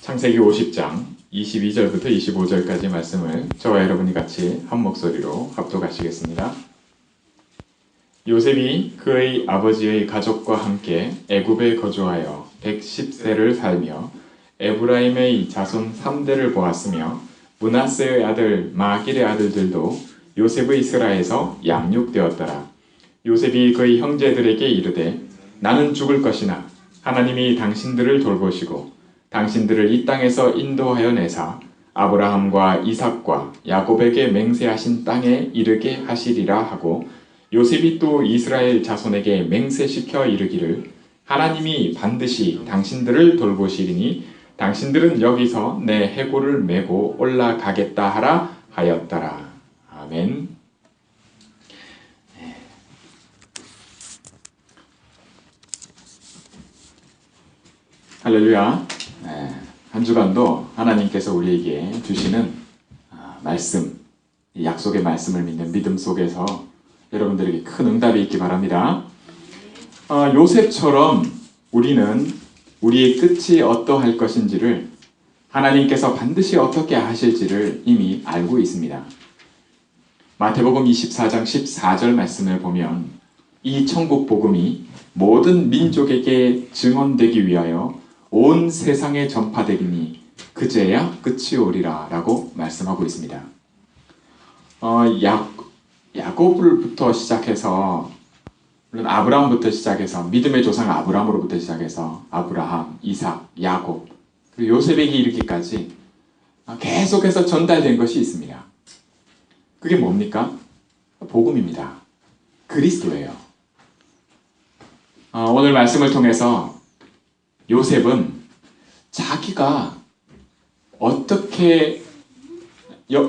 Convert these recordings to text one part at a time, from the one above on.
창세기 50장 22절부터 25절까지 말씀을 저와 여러분이 같이 한 목소리로 합독하시겠습니다. 요셉이 그의 아버지의 가족과 함께 애굽에 거주하여 110세를 살며 에브라임의 자손 3대를 보았으며 므낫세의 아들 마길의 아들들도 요셉의 스라에서 양육되었더라. 요셉이 그의 형제들에게 이르되 나는 죽을 것이나 하나님이 당신들을 돌보시고 당신들을 이 땅에서 인도하여 내사 아브라함과 이삭과 야곱에게 맹세하신 땅에 이르게 하시리라 하고 요셉이 또 이스라엘 자손에게 맹세시켜 이르기를 하나님이 반드시 당신들을 돌보시리니 당신들은 여기서 내 해골을 메고 올라가겠다 하라 하였더라. 아멘. 할렐루야. 한 주간도 하나님께서 우리에게 주시는 말씀, 약속의 말씀을 믿는 믿음 속에서 여러분들에게 큰 응답이 있기 바랍니다. 요셉처럼 우리는 우리의 끝이 어떠할 것인지를 하나님께서 반드시 어떻게 하실지를 이미 알고 있습니다. 마태복음 24장 14절 말씀을 보면 이 천국 복음이 모든 민족에게 증언되기 위하여 온 세상에 전파되리니 그제야 끝이 오리라 라고 말씀하고 있습니다. 야곱부터 시작해서 물론 아브라함부터 시작해서 믿음의 조상 아브라함으로부터 시작해서 아브라함, 이삭, 야곱 그리고 요셉에게 이르기까지 계속해서 전달된 것이 있습니다. 그게 뭡니까? 복음입니다. 그리스도예요. 오늘 말씀을 통해서 요셉은 자기가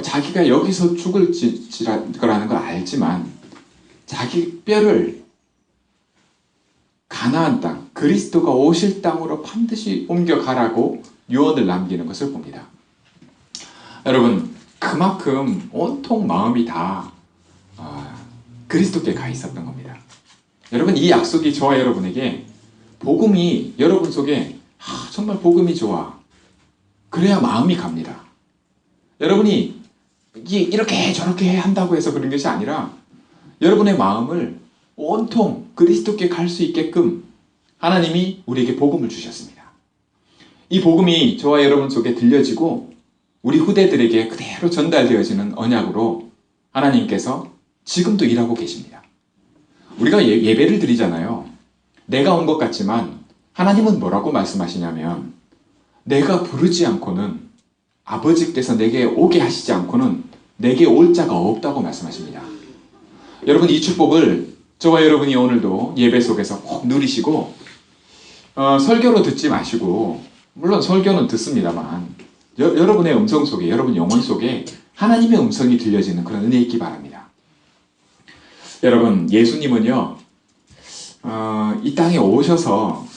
자기가 여기서 죽을 거라는 걸 알지만 자기 뼈를 가나안 땅, 그리스도가 오실 땅으로 반드시 옮겨가라고 유언을 남기는 것을 봅니다. 여러분, 그만큼 온통 마음이 다 그리스도께 가 있었던 겁니다. 여러분, 이 약속이 저와 여러분에게 복음이 여러분 속에 정말 복음이 좋아. 그래야 마음이 갑니다. 여러분이 이렇게 저렇게 한다고 해서 그런 것이 아니라 여러분의 마음을 온통 그리스도께 갈 수 있게끔 하나님이 우리에게 복음을 주셨습니다. 이 복음이 저와 여러분 속에 들려지고 우리 후대들에게 그대로 전달되어지는 언약으로 하나님께서 지금도 일하고 계십니다. 우리가 예배를 드리잖아요. 내가 온 것 같지만 하나님은 뭐라고 말씀하시냐면 내가 부르지 않고는 아버지께서 내게 오게 하시지 않고는 내게 올 자가 없다고 말씀하십니다. 여러분, 이 축복을 저와 여러분이 오늘도 예배 속에서 꼭 누리시고 설교로 듣지 마시고 물론 설교는 듣습니다만 여러분의 음성 속에 여러분 영혼 속에 하나님의 음성이 들려지는 그런 은혜 있기 바랍니다. 여러분, 예수님은요 이 땅에 오셔서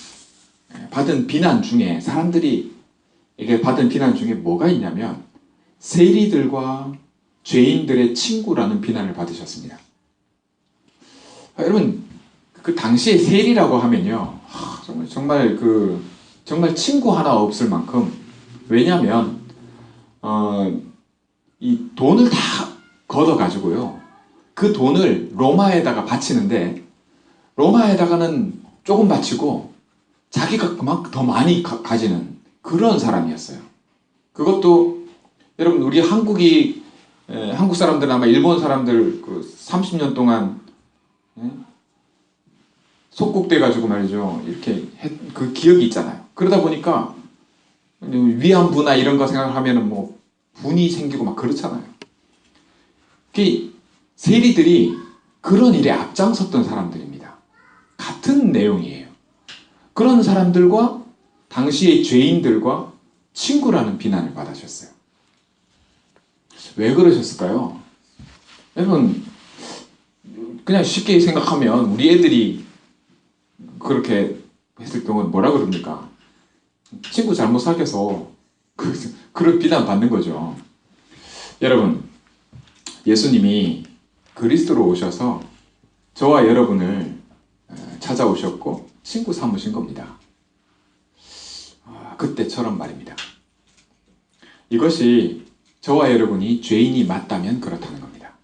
받은 비난 중에 사람들이 이게 받은 비난 중에 뭐가 있냐면 세리들과 죄인들의 친구라는 비난을 받으셨습니다. 여러분, 그 당시에 세리라고 하면요 정말 친구 하나 없을 만큼 왜냐하면 이 돈을 다 걷어가지고요 그 돈을 로마에다가 바치는데 로마에다가는 조금 바치고 자기가 그만큼 더 많이 가지는 그런 사람이었어요. 그것도 여러분 우리 한국 사람들은 아마 일본 사람들 30년 동안 속국돼 가지고 말이죠 이렇게 그 기억이 있잖아요. 그러다 보니까 위안부나 이런 거 생각하면은 뭐 분이 생기고 막 그렇잖아요. 세리들이 그런 일에 앞장섰던 사람들입니다. 같은 내용이에요. 그런 사람들과 당시의 죄인들과 친구라는 비난을 받으셨어요. 왜 그러셨을까요? 여러분, 그냥 쉽게 생각하면 우리 애들이 그렇게 했을 경우는 뭐라 그럽니까? 친구 잘못 사귀어서 그런 비난 받는 거죠. 여러분, 예수님이 그리스도로 오셔서 저와 여러분을 찾아오셨고 친구 삼으신 겁니다. 그때처럼 말입니다. 이것이 저와 여러분이 죄인이 맞다면 그렇다는 겁니다.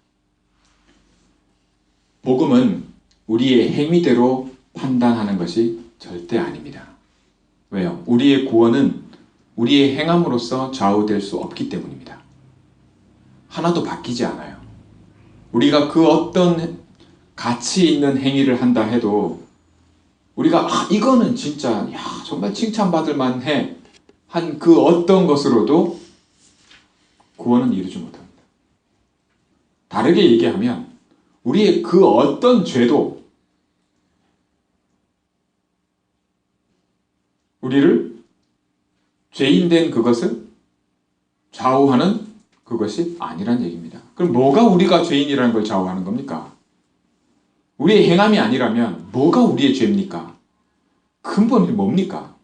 복음은 우리의 행위대로 판단하는 것이 절대 아닙니다. 왜요? 우리의 구원은 우리의 행함으로써 좌우될 수 없기 때문입니다. 하나도 바뀌지 않아요. 우리가 그 어떤 가치 있는 행위를 한다 해도 우리가 이거는 진짜 정말 칭찬받을 만해 한 그 어떤 것으로도 구원은 이루지 못합니다. 다르게 얘기하면 우리의 그 어떤 죄도 우리를 죄인 된 그것을 좌우하는 그것이 아니란 얘기입니다. 그럼 뭐가 우리가 죄인이라는 걸 좌우하는 겁니까? 우리의 행함이 아니라면 뭐가 우리의 죄입니까? 근본이 뭡니까?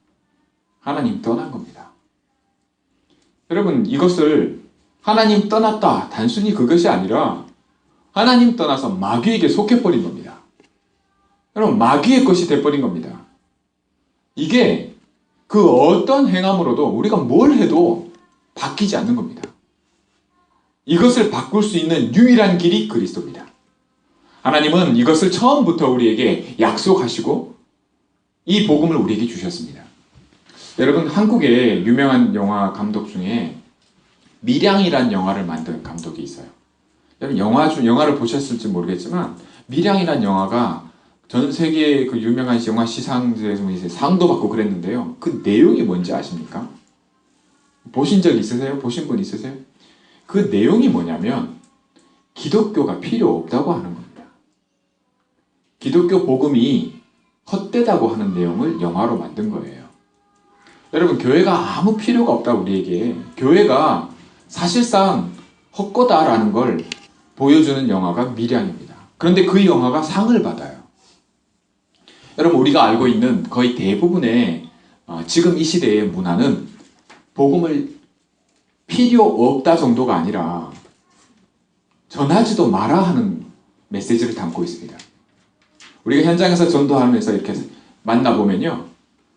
하나님 떠난 겁니다. 여러분, 이것을 하나님 떠났다 단순히 그것이 아니라 하나님 떠나서 마귀에게 속해버린 겁니다. 여러분, 마귀의 것이 돼버린 겁니다. 이게 그 어떤 행함으로도 우리가 뭘 해도 바뀌지 않는 겁니다. 이것을 바꿀 수 있는 유일한 길이 그리스도입니다. 하나님은 이것을 처음부터 우리에게 약속하시고 이 복음을 우리에게 주셨습니다. 여러분, 한국의 유명한 영화 감독 중에 밀양이란 영화를 만든 감독이 있어요. 여러분, 영화를 보셨을지 모르겠지만 밀양이란 영화가 전 세계 그 유명한 영화 시상제에서 이제 상도 받고 그랬는데요. 그 내용이 뭔지 아십니까? 보신 적 있으세요? 보신 분 있으세요? 그 내용이 뭐냐면 기독교가 필요 없다고 하는 겁니다. 기독교 복음이 헛되다고 하는 내용을 영화로 만든 거예요. 여러분, 교회가 아무 필요가 없다 우리에게. 교회가 사실상 헛거다라는 걸 보여주는 영화가 밀양입니다. 그런데 그 영화가 상을 받아요. 여러분, 우리가 알고 있는 거의 대부분의 지금 이 시대의 문화는 복음을 필요 없다 정도가 아니라 전하지도 마라 하는 메시지를 담고 있습니다. 우리가 현장에서 전도하면서 이렇게 만나보면요,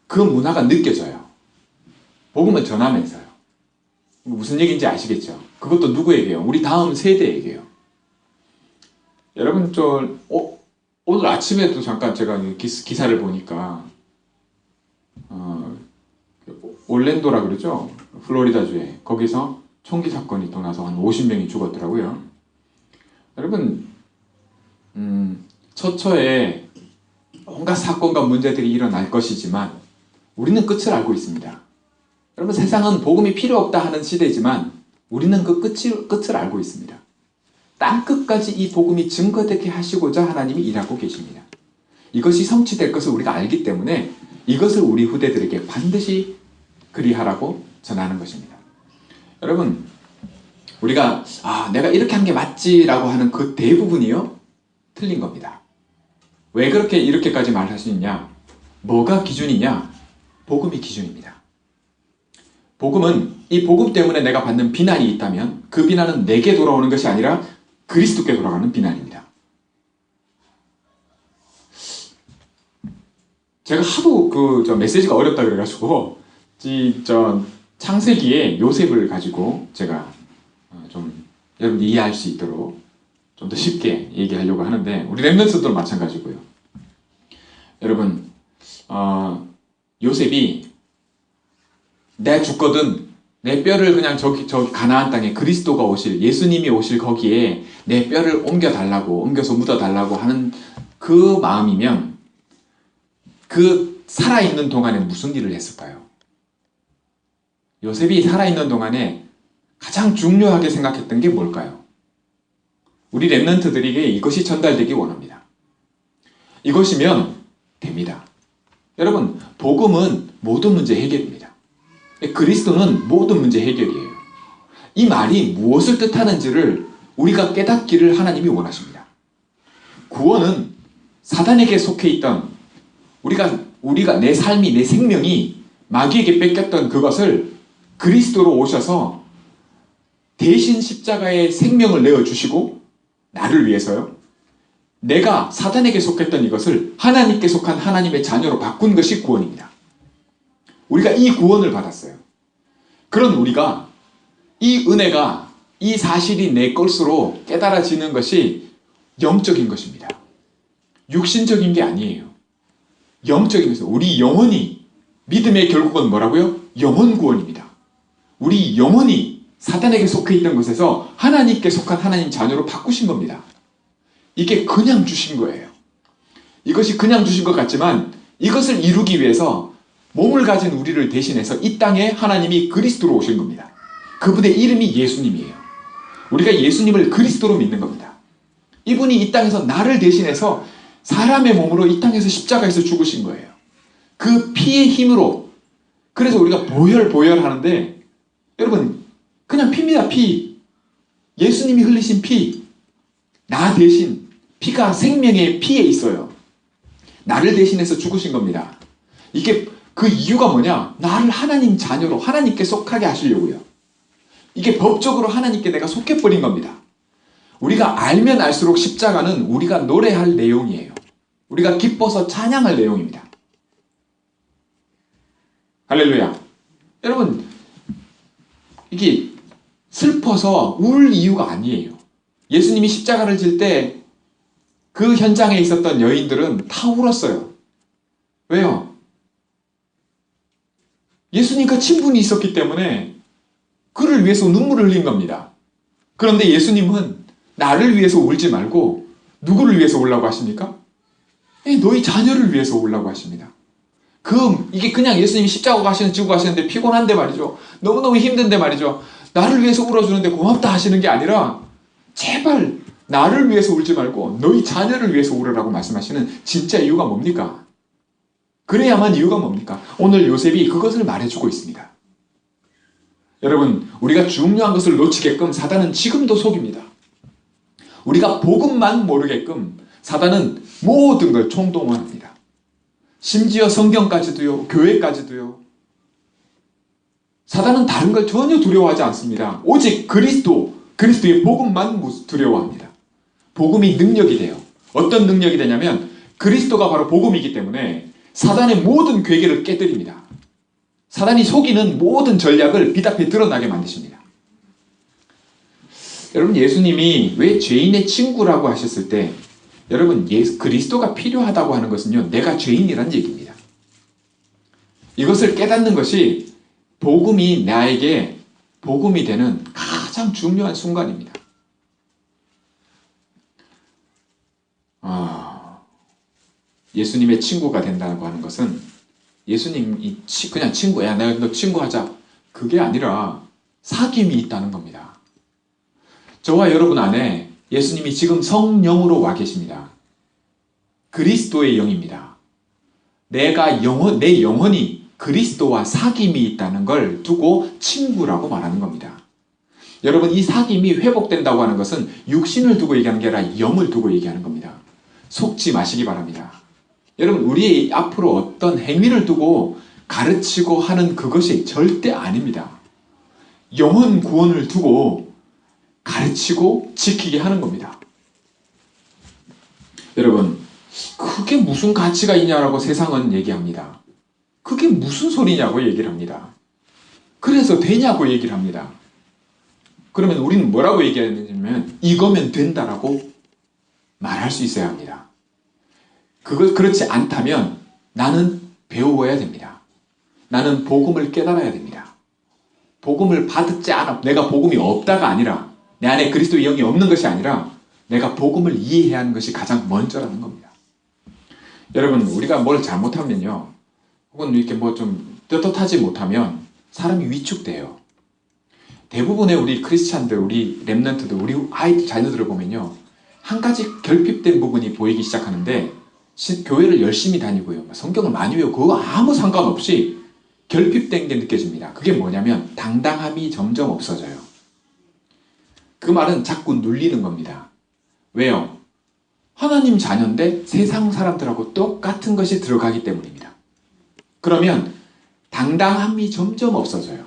그 문화가 느껴져요. 복음을 전하면서요. 무슨 얘기인지 아시겠죠? 그것도 누구에게요? 우리 다음 세대에게요. 여러분, 오늘 아침에도 잠깐 제가 기사를 보니까 올랜도라 그러죠? 플로리다주에. 거기서 총기 사건이 또 나서 한 50명이 죽었더라고요. 여러분, 처처에 온갖 사건과 문제들이 일어날 것이지만 우리는 끝을 알고 있습니다. 여러분, 세상은 복음이 필요 없다 하는 시대지만 우리는 그 끝을 알고 있습니다. 땅끝까지 이 복음이 증거되게 하시고자 하나님이 일하고 계십니다. 이것이 성취될 것을 우리가 알기 때문에 이것을 우리 후대들에게 반드시 그리하라고 전하는 것입니다. 여러분, 우리가 내가 이렇게 한 게 맞지라고 하는 그 대부분이요, 틀린 겁니다. 왜 그렇게 이렇게까지 말할 수 있냐? 뭐가 기준이냐? 복음이 기준입니다. 복음은 이 복음 때문에 내가 받는 비난이 있다면 그 비난은 내게 돌아오는 것이 아니라 그리스도께 돌아가는 비난입니다. 제가 하도 메시지가 어렵다 그래가지고 창세기에 요셉을 가지고 제가 좀 여러분이 이해할 수 있도록 좀 더 쉽게 얘기하려고 하는데, 우리 렘넌트도 마찬가지고요. 여러분, 요셉이 내가 죽거든 내 뼈를 그냥 저기 가나안 땅에 그리스도가 오실, 예수님이 오실 거기에 내 뼈를 옮겨서 묻어달라고 하는 그 마음이면 그 살아있는 동안에 무슨 일을 했을까요? 요셉이 살아있는 동안에 가장 중요하게 생각했던 게 뭘까요? 우리 렘넌트들에게 이것이 전달되기 원합니다. 이것이면 됩니다. 여러분, 복음은 모든 문제 해결입니다. 그리스도는 모든 문제 해결이에요. 이 말이 무엇을 뜻하는지를 우리가 깨닫기를 하나님이 원하십니다. 구원은 사단에게 속해 있던 우리가 내 삶이, 내 생명이 마귀에게 뺏겼던 그것을 그리스도로 오셔서 대신 십자가에 생명을 내어주시고 나를 위해서요, 내가 사단에게 속했던 이것을 하나님께 속한 하나님의 자녀로 바꾼 것이 구원입니다. 우리가 이 구원을 받았어요. 그런 우리가 이 은혜가, 이 사실이 내 것으로 깨달아지는 것이 영적인 것입니다. 육신적인 게 아니에요. 영적인 것이에요. 우리 영혼이, 믿음의 결국은 뭐라고요? 영혼 구원입니다. 우리 영혼이 사단에게 속해 있던 것에서 하나님께 속한 하나님 자녀로 바꾸신 겁니다. 이게 그냥 주신 거예요. 이것이 그냥 주신 것 같지만 이것을 이루기 위해서 몸을 가진 우리를 대신해서 이 땅에 하나님이 그리스도로 오신 겁니다. 그분의 이름이 예수님이에요. 우리가 예수님을 그리스도로 믿는 겁니다. 이분이 이 땅에서 나를 대신해서 사람의 몸으로 이 땅에서 십자가에서 죽으신 거예요. 그 피의 힘으로. 그래서 우리가 보혈하는데 여러분 그냥 피입니다. 피. 예수님이 흘리신 피. 나 대신 피가 생명의 피에 있어요. 나를 대신해서 죽으신 겁니다. 이게 그 이유가 뭐냐? 나를 하나님 자녀로 하나님께 속하게 하시려고요. 이게 법적으로 하나님께 내가 속해버린 겁니다. 우리가 알면 알수록 십자가는 우리가 노래할 내용이에요. 우리가 기뻐서 찬양할 내용입니다. 할렐루야. 여러분 이게 슬퍼서 울 이유가 아니에요. 예수님이 십자가를 질 때 그 현장에 있었던 여인들은 다 울었어요. 왜요? 예수님과 친분이 있었기 때문에 그를 위해서 눈물을 흘린 겁니다. 그런데 예수님은 나를 위해서 울지 말고 누구를 위해서 울라고 하십니까? 너희 자녀를 위해서 울라고 하십니다. 이게 그냥 예수님이 십자가 지고 가시는데 피곤한데 말이죠. 너무너무 힘든데 말이죠. 나를 위해서 울어주는데 고맙다 하시는 게 아니라 제발 나를 위해서 울지 말고 너희 자녀를 위해서 울으라고 말씀하시는 진짜 이유가 뭡니까? 그래야만 이유가 뭡니까? 오늘 요셉이 그것을 말해주고 있습니다. 여러분 우리가 중요한 것을 놓치게끔 사단은 지금도 속입니다. 우리가 복음만 모르게끔 사단은 모든 걸 총동원합니다. 심지어 성경까지도요. 교회까지도요. 사단은 다른 걸 전혀 두려워하지 않습니다. 오직 그리스도의 복음만 두려워합니다. 복음이 능력이 돼요. 어떤 능력이 되냐면 그리스도가 바로 복음이기 때문에 사단의 모든 괴계를 깨뜨립니다. 사단이 속이는 모든 전략을 빛 앞에 드러나게 만드십니다. 여러분 예수님이 왜 죄인의 친구라고 하셨을 때 여러분 그리스도가 필요하다고 하는 것은요. 내가 죄인이란 얘기입니다. 이것을 깨닫는 것이 복음이 나에게 복음이 되는 가장 중요한 순간입니다. 예수님의 친구가 된다고 하는 것은 예수님이 그냥 친구야. 내가 너 친구하자. 그게 아니라 사귐이 있다는 겁니다. 저와 여러분 안에 예수님이 지금 성령으로 와 계십니다. 그리스도의 영입니다. 내 영혼이 그리스도와 사귐이 있다는 걸 두고 친구라고 말하는 겁니다. 여러분 이 사귐이 회복된다고 하는 것은 육신을 두고 얘기하는 게 아니라 영을 두고 얘기하는 겁니다. 속지 마시기 바랍니다. 여러분 우리 앞으로 어떤 행위를 두고 가르치고 하는 그것이 절대 아닙니다. 영혼 구원을 두고 가르치고 지키게 하는 겁니다. 여러분 그게 무슨 가치가 있냐라고 세상은 얘기합니다. 그게 무슨 소리냐고 얘기를 합니다. 그래서 되냐고 얘기를 합니다. 그러면 우리는 뭐라고 얘기하냐면 이거면 된다라고 말할 수 있어야 합니다. 그렇지 않다면 나는 배워야 됩니다. 나는 복음을 깨달아야 됩니다. 복음을 받지 않아 내가 복음이 없다가 아니라 내 안에 그리스도의 영이 없는 것이 아니라 내가 복음을 이해해야 하는 것이 가장 먼저라는 겁니다. 여러분 우리가 뭘 잘못하면요. 혹은 이렇게 뭐 좀 떳떳하지 못하면 사람이 위축돼요. 대부분의 우리 크리스찬들, 우리 렘넌트들, 우리 아이들 자녀들을 보면요. 한 가지 결핍된 부분이 보이기 시작하는데 교회를 열심히 다니고요. 성경을 많이 외우고 그거 아무 상관없이 결핍된 게 느껴집니다. 그게 뭐냐면 당당함이 점점 없어져요. 그 말은 자꾸 눌리는 겁니다. 왜요? 하나님 자녀인데 세상 사람들하고 똑같은 것이 들어가기 때문입니다. 그러면 당당함이 점점 없어져요.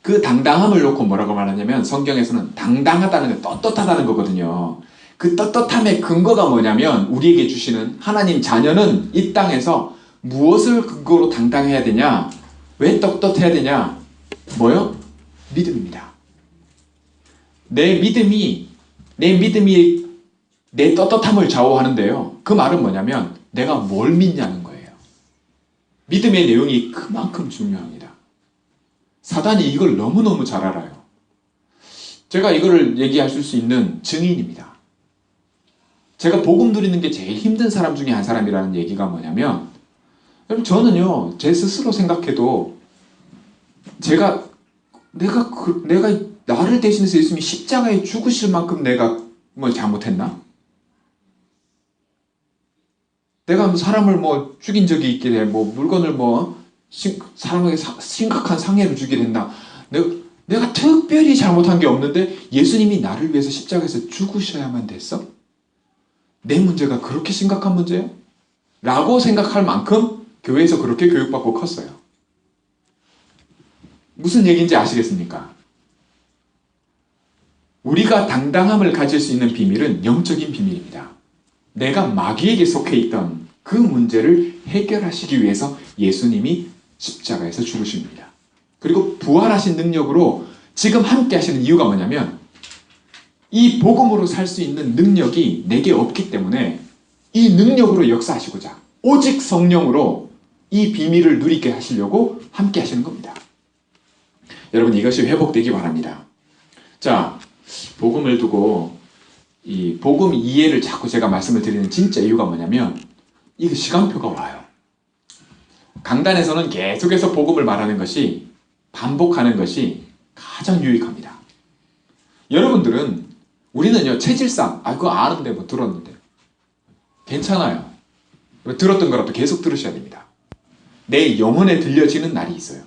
그 당당함을 놓고 뭐라고 말하냐면 성경에서는 당당하다는 게 떳떳하다는 거거든요. 그 떳떳함의 근거가 뭐냐면 우리에게 주시는 하나님 자녀는 이 땅에서 무엇을 근거로 당당해야 되냐? 왜 떳떳해야 되냐? 뭐요? 믿음입니다. 내 믿음이 내 떳떳함을 좌우하는데요. 그 말은 뭐냐면 내가 뭘 믿냐는 거예요. 믿음의 내용이 그만큼 중요합니다. 사단이 이걸 너무너무 잘 알아요. 제가 이걸 얘기할 수 있는 증인입니다. 제가 복음 누리는 게 제일 힘든 사람 중에 한 사람이라는 얘기가 뭐냐면, 여러분 저는요 제 스스로 생각해도 내가 나를 대신해서 예수님이 십자가에 죽으실 만큼 내가 뭐 잘못했나? 내가 뭐 사람을 뭐 죽인 적이 있게 뭐 물건을 뭐 사람에게 심각한 상해를 주게 됐나? 내가 특별히 잘못한 게 없는데 예수님이 나를 위해서 십자가에서 죽으셔야만 됐어? 내 문제가 그렇게 심각한 문제야? 라고 생각할 만큼 교회에서 그렇게 교육받고 컸어요. 무슨 얘기인지 아시겠습니까? 우리가 당당함을 가질 수 있는 비밀은 영적인 비밀입니다. 내가 마귀에게 속해 있던 그 문제를 해결하시기 위해서 예수님이 십자가에서 죽으십니다. 그리고 부활하신 능력으로 지금 함께 하시는 이유가 뭐냐면 이 복음으로 살 수 있는 능력이 내게 없기 때문에 이 능력으로 역사하시고자 오직 성령으로 이 비밀을 누리게 하시려고 함께 하시는 겁니다. 여러분 이것이 회복되기 바랍니다. 자, 복음을 두고 이 복음 이해를 자꾸 제가 말씀을 드리는 진짜 이유가 뭐냐면 이 시간표가 와요. 강단에서는 계속해서 복음을 말하는 것이 반복하는 것이 가장 유익합니다. 여러분들은 우리는요 체질상 그거 아는데 뭐 들었는데 괜찮아요. 들었던 거라도 계속 들으셔야 됩니다. 내 영혼에 들려지는 날이 있어요.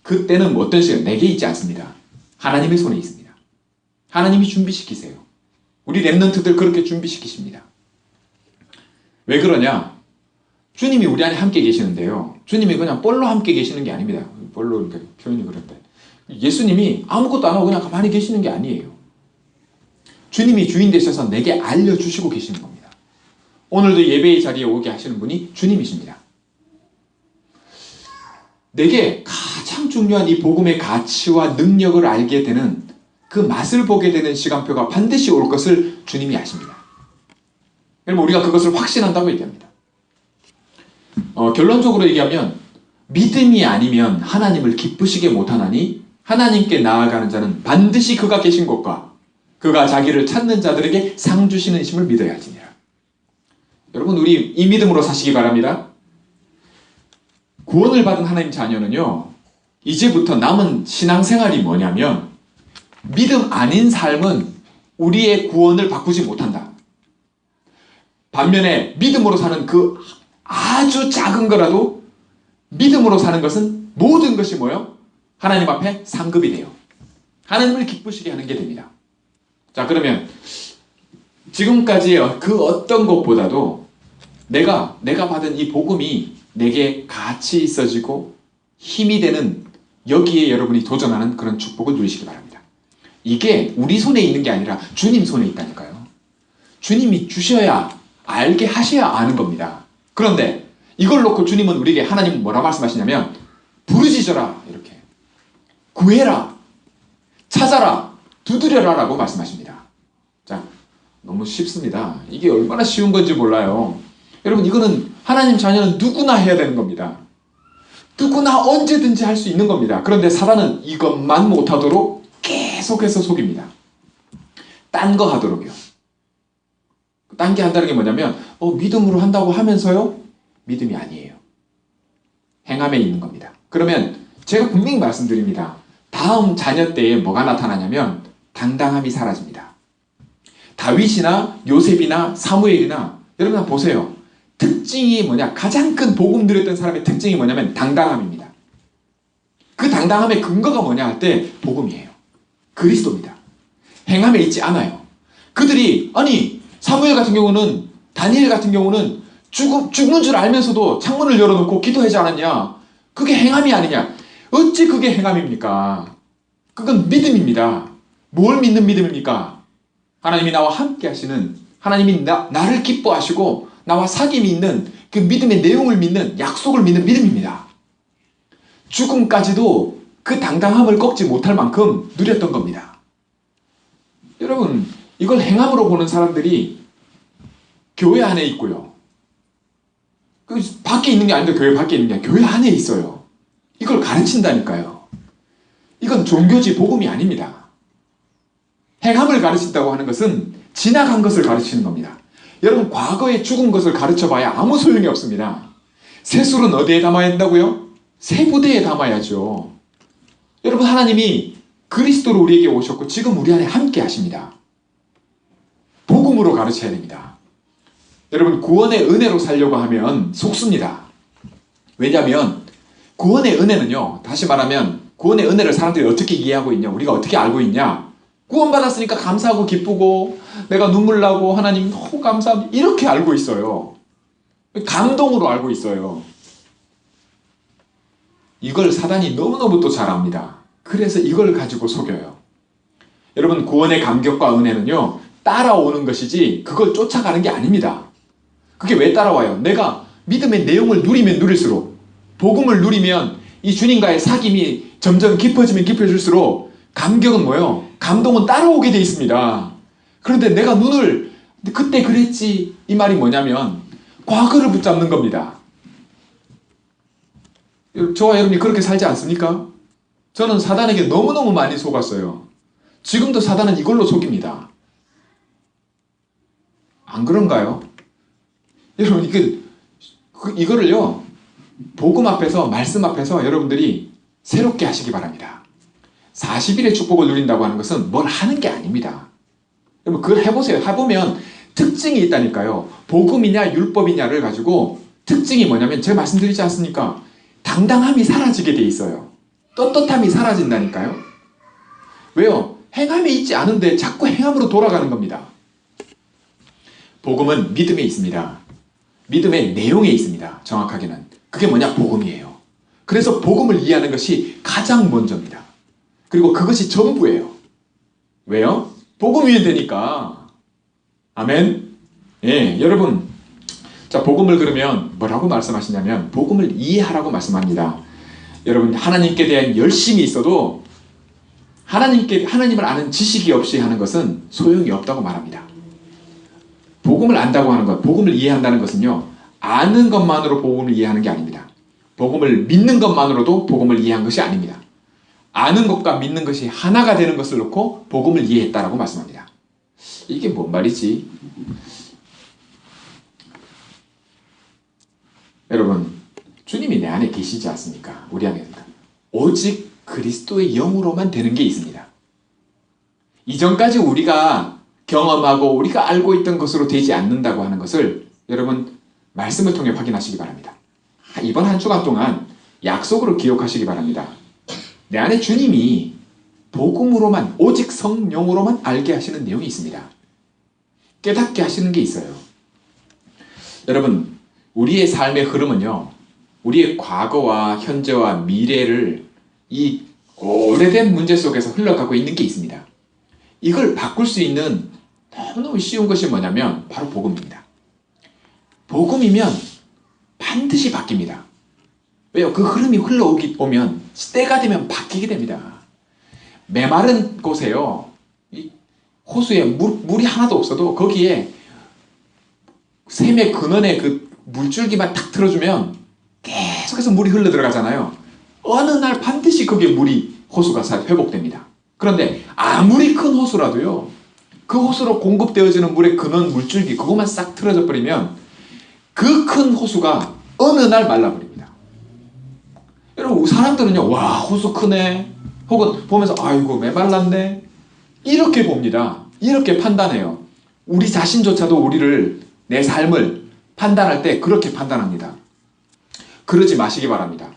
그때는 어떤 시간 내게 있지 않습니다. 하나님의 손에 있습니다. 하나님이 준비시키세요. 우리 랩런트들 그렇게 준비시키십니다. 왜 그러냐? 주님이 우리 안에 함께 계시는데요. 주님이 그냥 뻘로 함께 계시는 게 아닙니다. 뻘로 이렇게 표현이 그런데 예수님이 아무것도 안 하고 그냥 가만히 계시는 게 아니에요. 주님이 주인 되셔서 내게 알려주시고 계시는 겁니다. 오늘도 예배의 자리에 오게 하시는 분이 주님이십니다. 내게 가장 중요한 이 복음의 가치와 능력을 알게 되는 그 맛을 보게 되는 시간표가 반드시 올 것을 주님이 아십니다. 그럼 우리가 그것을 확신한다고 얘기합니다. 결론적으로 얘기하면 믿음이 아니면 하나님을 기쁘시게 못하나니 하나님께 나아가는 자는 반드시 그가 계신 곳과 그가 자기를 찾는 자들에게 상 주시는 이심을 믿어야 하지니라. 여러분 우리 이 믿음으로 사시기 바랍니다. 구원을 받은 하나님 자녀는요 이제부터 남은 신앙생활이 뭐냐면 믿음 아닌 삶은 우리의 구원을 바꾸지 못한다. 반면에 믿음으로 사는 그 아주 작은 거라도 믿음으로 사는 것은 모든 것이 뭐예요? 하나님 앞에 상급이 돼요. 하나님을 기쁘시게 하는 게 됩니다. 자 그러면 지금까지의 그 어떤 것보다도 내가 받은 이 복음이 내게 가치 있어지고 힘이 되는 여기에 여러분이 도전하는 그런 축복을 누리시기 바랍니다. 이게 우리 손에 있는 게 아니라 주님 손에 있다니까요. 주님이 주셔야 알게 하셔야 아는 겁니다. 그런데 이걸 놓고 주님은 우리에게 하나님은 뭐라 말씀하시냐면 부르짖어라 이렇게 구해라 찾아라 두드려라 라고 말씀하십니다. 자 너무 쉽습니다. 이게 얼마나 쉬운 건지 몰라요. 여러분 이거는 하나님 자녀는 누구나 해야 되는 겁니다. 누구나 언제든지 할 수 있는 겁니다. 그런데 사단은 이것만 못하도록 계속해서 속입니다. 딴 거 하도록요. 딴 게 한다는 게 뭐냐면 믿음으로 한다고 하면서요 믿음이 아니에요. 행함에 있는 겁니다. 그러면 제가 분명히 말씀드립니다. 다음 자녀 때에 뭐가 나타나냐면 당당함이 사라집니다. 다윗이나 요셉이나 사무엘이나 여러분 한번 보세요. 특징이 뭐냐? 가장 큰 복음 누렸던 사람의 특징이 뭐냐면 당당함입니다. 그 당당함의 근거가 뭐냐 할 때 복음이에요. 그리스도입니다. 행함에 있지 않아요. 그들이 아니 사무엘 같은 경우는 다니엘 같은 경우는 죽는 줄 알면서도 창문을 열어놓고 기도하지 않았냐? 그게 행함이 아니냐? 어찌 그게 행함입니까? 그건 믿음입니다. 뭘 믿는 믿음입니까? 하나님이 나와 함께 하시는 하나님이 나를 기뻐하시고 나와 사귐이 있는 그 믿음의 내용을 믿는 약속을 믿는 믿음입니다. 죽음까지도 그 당당함을 꺾지 못할 만큼 누렸던 겁니다. 여러분, 이걸 행함으로 보는 사람들이 교회 안에 있고요. 그 밖에 있는 게 아닌데 교회 밖에 있는 게 아니라 교회 안에 있어요. 이걸 가르친다니까요. 이건 종교지 복음이 아닙니다. 행함을 가르친다고 하는 것은 지나간 것을 가르치는 겁니다. 여러분, 과거에 죽은 것을 가르쳐봐야 아무 소용이 없습니다. 새 술은 어디에 담아야 한다고요? 새 부대에 담아야죠. 여러분, 하나님이 그리스도로 우리에게 오셨고 지금 우리 안에 함께 하십니다. 복음으로 가르쳐야 됩니다. 여러분, 구원의 은혜로 살려고 하면 속습니다. 왜냐하면 구원의 은혜는요, 다시 말하면 구원의 은혜를 사람들이 어떻게 이해하고 있냐, 우리가 어떻게 알고 있냐, 구원받았으니까 감사하고 기쁘고 내가 눈물 나고 하나님 너무 감사합니다 이렇게 알고 있어요. 감동으로 알고 있어요. 이걸 사단이 너무너무 또 잘 압니다. 그래서 이걸 가지고 속여요. 여러분, 구원의 감격과 은혜는요, 따라오는 것이지 그걸 쫓아가는 게 아닙니다. 그게 왜 따라와요? 내가 믿음의 내용을 누리면 누릴수록, 복음을 누리면 이 주님과의 사귐이 점점 깊어지면 깊어질수록 감격은 뭐예요? 감동은 따라오게 돼 있습니다. 그런데 내가 눈을 그때 그랬지 이 말이 뭐냐면 과거를 붙잡는 겁니다. 저와 여러분이 그렇게 살지 않습니까? 저는 사단에게 너무너무 많이 속았어요. 지금도 사단은 이걸로 속입니다. 안 그런가요? 여러분, 이거를요, 복음 앞에서, 말씀 앞에서 여러분들이 새롭게 하시기 바랍니다. 40일의 축복을 누린다고 하는 것은 뭘 하는 게 아닙니다. 여러분, 그걸 해보세요. 해보면 특징이 있다니까요. 복음이냐 율법이냐를 가지고 특징이 뭐냐면 제가 말씀드리지 않습니까? 당당함이 사라지게 돼 있어요. 떳떳함이 사라진다니까요. 왜요? 행함이 있지 않은데 자꾸 행함으로 돌아가는 겁니다. 복음은 믿음에 있습니다. 믿음의 내용에 있습니다. 정확하게는. 그게 뭐냐? 복음이에요. 그래서 복음을 이해하는 것이 가장 먼저입니다. 그리고 그것이 전부예요. 왜요? 복음이면 되니까. 아멘. 예, 여러분. 자, 복음을 그러면 뭐라고 말씀하시냐면 복음을 이해하라고 말씀합니다. 여러분, 하나님께 대한 열심이 있어도 하나님을 아는 지식이 없이 하는 것은 소용이 없다고 말합니다. 복음을 안다고 하는 것, 복음을 이해한다는 것은요, 아는 것만으로 복음을 이해하는 게 아닙니다. 복음을 믿는 것만으로도 복음을 이해한 것이 아닙니다. 아는 것과 믿는 것이 하나가 되는 것을 놓고 복음을 이해했다라고 말씀합니다. 이게 뭔 말이지? 여러분, 주님이 내 안에 계시지 않습니까? 우리 안에. 오직 그리스도의 영으로만 되는 게 있습니다. 이전까지 우리가 경험하고 우리가 알고 있던 것으로 되지 않는다고 하는 것을 여러분, 말씀을 통해 확인하시기 바랍니다. 이번 한 주간 동안 약속으로 기억하시기 바랍니다. 내 안에 주님이 복음으로만, 오직 성령으로만 알게 하시는 내용이 있습니다. 깨닫게 하시는 게 있어요. 여러분, 우리의 삶의 흐름은요, 우리의 과거와 현재와 미래를 이 오래된 문제 속에서 흘러가고 있는 게 있습니다. 이걸 바꿀 수 있는 너무너무 쉬운 것이 뭐냐면 바로 복음입니다. 복음이면 반드시 바뀝니다. 왜요? 그 흐름이 흘러오면 때가 되면 바뀌게 됩니다. 메마른 곳에요, 이 호수에 물이 하나도 없어도 거기에 샘의 근원에 그 물줄기만 탁 틀어주면 계속해서 물이 흘러 들어가잖아요. 어느 날 반드시 거기에 호수가 회복됩니다. 그런데 아무리 큰 호수라도요, 그 호수로 공급되어지는 물의 근원 물줄기 그것만 싹 틀어져 버리면 그 큰 호수가 어느 날 말라버립니다. 여러분, 사람들은요, 와, 호수 크네, 혹은 보면서 아이고 메말랐네, 이렇게 봅니다. 이렇게 판단해요. 우리 자신조차도 우리를, 내 삶을 판단할 때 그렇게 판단합니다. 그러지 마시기 바랍니다.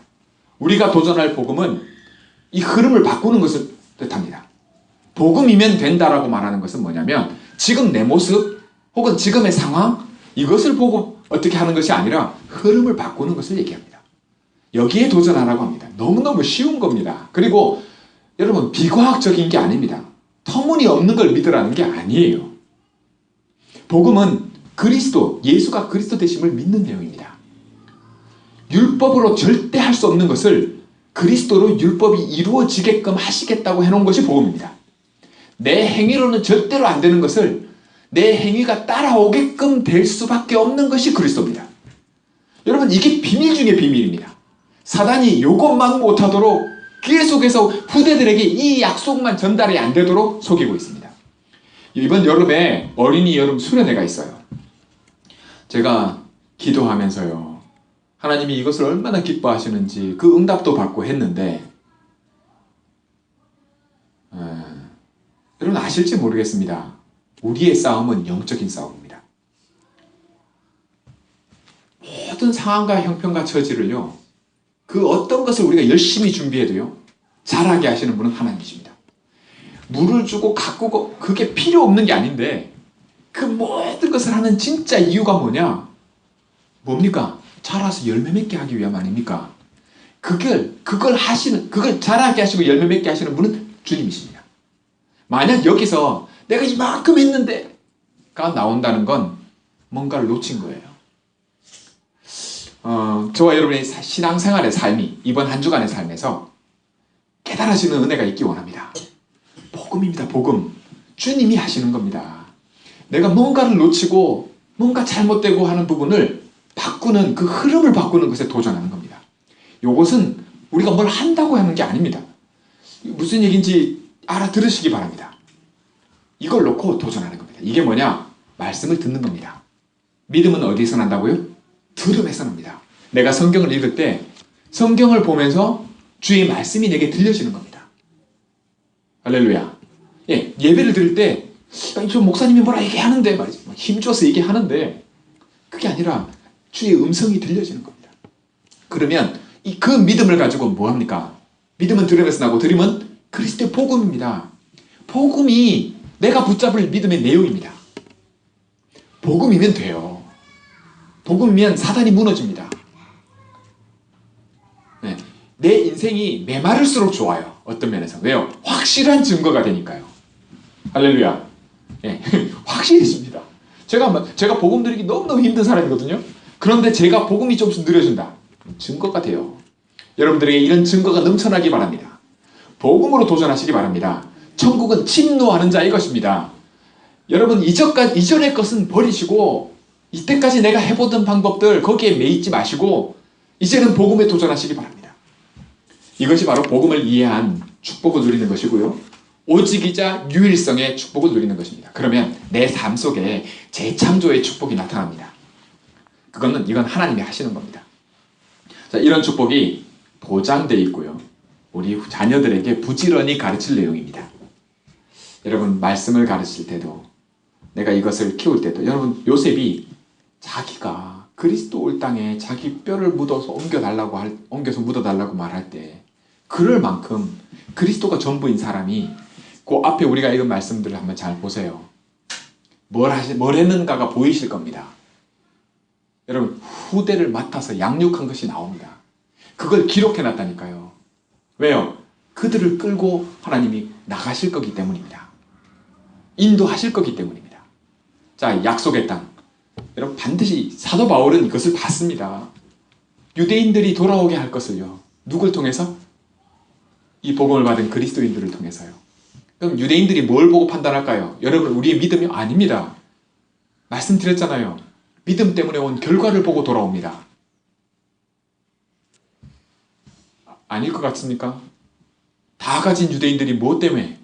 우리가 도전할 복음은 이 흐름을 바꾸는 것을 뜻합니다. 복음이면 된다라고 말하는 것은 뭐냐면 지금 내 모습 혹은 지금의 상황 이것을 보고 어떻게 하는 것이 아니라 흐름을 바꾸는 것을 얘기합니다. 여기에 도전하라고 합니다. 너무너무 쉬운 겁니다. 그리고 여러분, 비과학적인 게 아닙니다. 터무니없는 걸 믿으라는 게 아니에요. 복음은 그리스도, 예수가 그리스도 되심을 믿는 내용입니다. 율법으로 절대 할 수 없는 것을 그리스도로 율법이 이루어지게끔 하시겠다고 해놓은 것이 복음입니다. 내 행위로는 절대로 안 되는 것을 내 행위가 따라오게끔 될 수밖에 없는 것이 그리스도입니다. 여러분, 이게 비밀 중에 비밀입니다. 사단이 이것만 못하도록 계속해서 후대들에게 이 약속만 전달이 안 되도록 속이고 있습니다. 이번 여름에 어린이 여름 수련회가 있어요. 제가 기도하면서요, 하나님이 이것을 얼마나 기뻐하시는지 그 응답도 받고 했는데, 여러분 아실지 모르겠습니다. 우리의 싸움은 영적인 싸움입니다. 모든 상황과 형편과 처지를요, 그 어떤 것을 우리가 열심히 준비해도요, 잘하게 하시는 분은 하나님이십니다. 물을 주고 가꾸고 그게 필요 없는 게 아닌데, 그 모든 것을 하는 진짜 이유가 뭐냐? 뭡니까? 자라서 열매 맺게 하기 위함 아닙니까? 그걸 잘하게 하시고 열매 맺게 하시는 분은 주님이십니다. 만약 여기서 내가 이만큼 했는데가 나온다는 건 뭔가를 놓친 거예요. 저와 여러분의 신앙생활의 삶이 이번 한 주간의 삶에서 깨달아지는 은혜가 있기 원합니다. 복음입니다. 복음. 주님이 하시는 겁니다. 내가 뭔가를 놓치고 뭔가 잘못되고 하는 부분을 바꾸는, 그 흐름을 바꾸는 것에 도전하는 겁니다. 이것은 우리가 뭘 한다고 하는 게 아닙니다. 무슨 얘기인지 알아들으시기 바랍니다. 이걸 놓고 도전하는 겁니다. 이게 뭐냐? 말씀을 듣는 겁니다. 믿음은 어디서 난다고요? 들음에서 납니다. 내가 성경을 읽을 때 성경을 보면서 주의 말씀이 내게 들려지는 겁니다. 할렐루야. 예배를 드릴 때 저 목사님이 뭐라 얘기하는데 말이지, 힘줘서 얘기하는데 그게 아니라 주의 음성이 들려지는 겁니다. 그러면 그 믿음을 가지고 뭐합니까? 믿음은 들음에서 나고 들음은 그리스도의 복음입니다. 복음이 내가 붙잡을 믿음의 내용입니다. 복음이면 돼요. 복음이면 사단이 무너집니다. 내 인생이 메마를수록 좋아요. 어떤 면에서. 왜요? 확실한 증거가 되니까요. 할렐루야. 확실해집니다. 제가 복음 드리기 너무너무 힘든 사람이거든요. 그런데 제가 복음이 좀 느려진다. 증거가 돼요. 여러분들에게 이런 증거가 넘쳐나기 바랍니다. 복음으로 도전하시기 바랍니다. 천국은 침노하는 자의 것입니다. 여러분, 이전의 것은 버리시고 이때까지 내가 해보던 방법들 거기에 매이지 마시고 이제는 복음에 도전하시기 바랍니다. 이것이 바로 복음을 이해한 축복을 누리는 것이고요, 오직이자 유일성의 축복을 누리는 것입니다. 그러면 내 삶 속에 재창조의 축복이 나타납니다. 이건 하나님이 하시는 겁니다. 자, 이런 축복이 보장되어 있고요, 우리 자녀들에게 부지런히 가르칠 내용입니다. 여러분, 말씀을 가르칠 때도, 내가 이것을 키울 때도, 여러분, 요셉이 자기가 그리스도 올 땅에 자기 뼈를 옮겨서 묻어달라고 말할 때, 그럴 만큼 그리스도가 전부인 사람이 그 앞에 우리가 읽은 말씀들을 한번 잘 보세요. 뭘 했는가가 보이실 겁니다. 여러분, 후대를 맡아서 양육한 것이 나옵니다. 그걸 기록해놨다니까요. 왜요? 그들을 끌고 하나님이 나가실 거기 때문입니다. 인도하실 거기 때문입니다. 자, 약속의 땅. 여러분, 반드시 사도 바울은 이것을 봤습니다. 유대인들이 돌아오게 할 것을요, 누굴 통해서? 이 복음을 받은 그리스도인들을 통해서요. 그럼 유대인들이 뭘 보고 판단할까요? 여러분, 우리의 믿음이 아닙니다. 말씀드렸잖아요. 믿음 때문에 온 결과를 보고 돌아옵니다. 아닐 것 같습니까? 다 가진 유대인들이 무엇 때문에?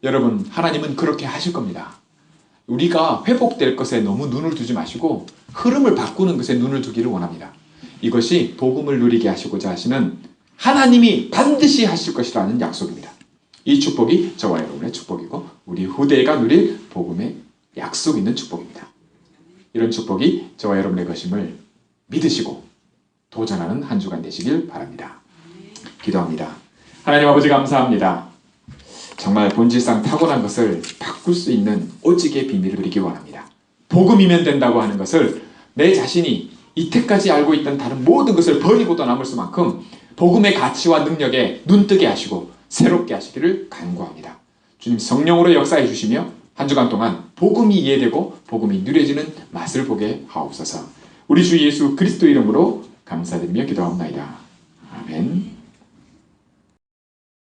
여러분, 하나님은 그렇게 하실 겁니다. 우리가 회복될 것에 너무 눈을 두지 마시고 흐름을 바꾸는 것에 눈을 두기를 원합니다. 이것이 복음을 누리게 하시고자 하시는 하나님이 반드시 하실 것이라는 약속입니다. 이 축복이 저와 여러분의 축복이고 우리 후대가 누릴 복음의 약속 있는 축복입니다. 이런 축복이 저와 여러분의 것임을 믿으시고 도전하는 한 주간 되시길 바랍니다. 기도합니다. 하나님 아버지, 감사합니다. 정말 본질상 타고난 것을 바꿀 수 있는 오직의 비밀을 누리기 원합니다. 복음이면 된다고 하는 것을 내 자신이 이때까지 알고 있던 다른 모든 것을 버리고도 남을 수만큼 복음의 가치와 능력에 눈뜨게 하시고 새롭게 하시기를 간구합니다. 주님, 성령으로 역사해 주시며 한 주간 동안 복음이 이해되고 복음이 누려지는 맛을 보게 하옵소서. 우리 주 예수 그리스도 이름으로 감사드리며 기도합니다. 아멘.